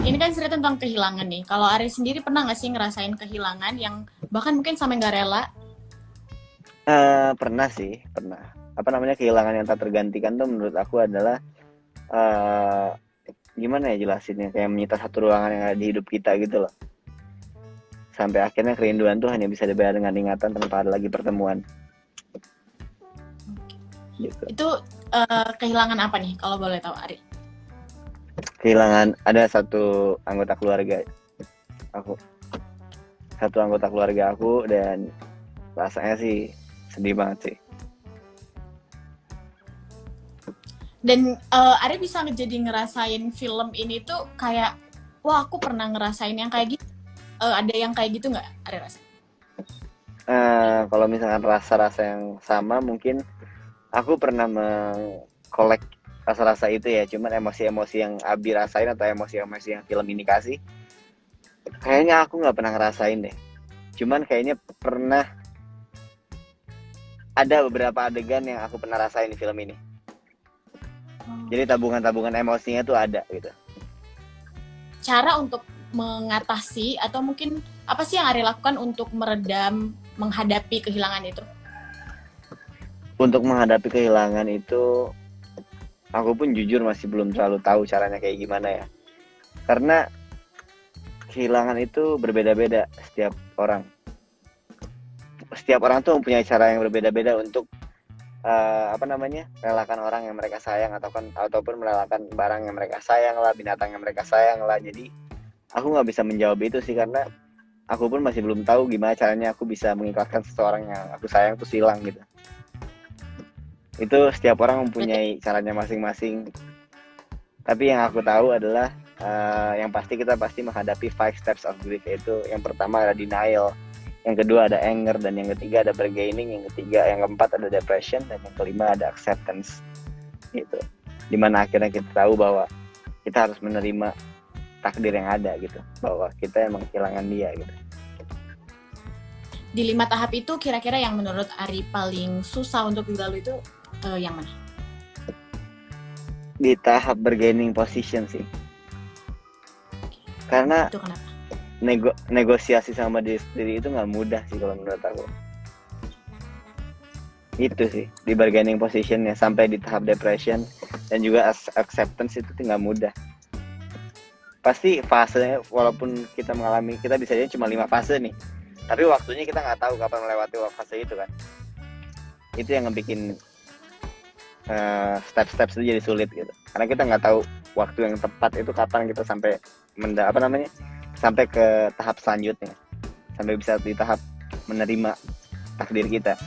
ini kan cerita tentang kehilangan nih. Kalau Ari sendiri pernah nggak sih ngerasain kehilangan yang bahkan mungkin sampai nggak rela? Pernah sih, pernah. Apa namanya, kehilangan yang tak tergantikan tuh menurut aku adalah eh gimana ya jelasinnya, kayak menyita satu ruangan yang ada di hidup kita gitu loh. Sampai akhirnya kerinduan tuh hanya bisa dibayar dengan ingatan tanpa ada lagi pertemuan gitu. Itu kehilangan apa nih kalau boleh tahu Ari? Kehilangan ada satu anggota keluarga aku, dan rasanya sih sedih banget sih. Dan Ari bisa jadi ngerasain film ini tuh kayak, wah aku pernah ngerasain yang kayak gitu. Ada yang kayak gitu nggak Ari rasa? Kalau misalkan rasa-rasa yang sama, mungkin aku pernah mengkolek rasa-rasa itu ya, cuman emosi-emosi yang Abi rasain atau emosi-emosi yang film ini kasih, kayaknya aku nggak pernah ngerasain deh. Cuman kayaknya pernah ada beberapa adegan yang aku pernah rasain di film ini. Jadi tabungan-tabungan emosinya tuh ada gitu. Cara untuk mengatasi atau mungkin apa sih yang Ari lakukan untuk meredam, menghadapi kehilangan itu? Untuk menghadapi kehilangan itu, aku pun jujur masih belum terlalu tahu caranya kayak gimana ya. Karena kehilangan itu berbeda-beda setiap orang. Setiap orang tuh mempunyai cara yang berbeda-beda untuk relakan orang yang mereka sayang, ataupun merelakan barang yang mereka sayang lah, binatang yang mereka sayang lah. Jadi aku nggak bisa menjawab itu sih, karena aku pun masih belum tahu gimana caranya aku bisa mengikhlaskan seseorang yang aku sayang tuh hilang gitu. Itu setiap orang Berarti mempunyai caranya masing-masing. Tapi yang aku tahu adalah yang pasti kita pasti menghadapi 5 steps of grief, yaitu yang pertama ada denial, yang kedua ada anger, dan yang ketiga ada bargaining, yang keempat ada depression, dan yang kelima ada acceptance gitu. Dimana akhirnya kita tahu bahwa kita harus menerima takdir yang ada gitu, bahwa kita emang kehilangan dia gitu. di 5 tahap itu kira-kira yang menurut Ari paling susah untuk dilalui itu yang mana? Di tahap bargaining position sih, karena Itu kenapa? negosiasi sama diri sendiri itu nggak mudah sih kalau menurut aku. Itu sih di bargaining positionnya sampai di tahap depression dan juga acceptance itu nggak mudah. Pasti fasenya, walaupun kita bisa aja cuma 5 fase nih, tapi waktunya kita nggak tahu kapan melewati fase itu kan. Itu yang ngebikin step-step itu jadi sulit gitu, karena kita nggak tahu waktu yang tepat itu kapan kita sampai sampai ke tahap selanjutnya, sampai bisa di tahap menerima takdir kita.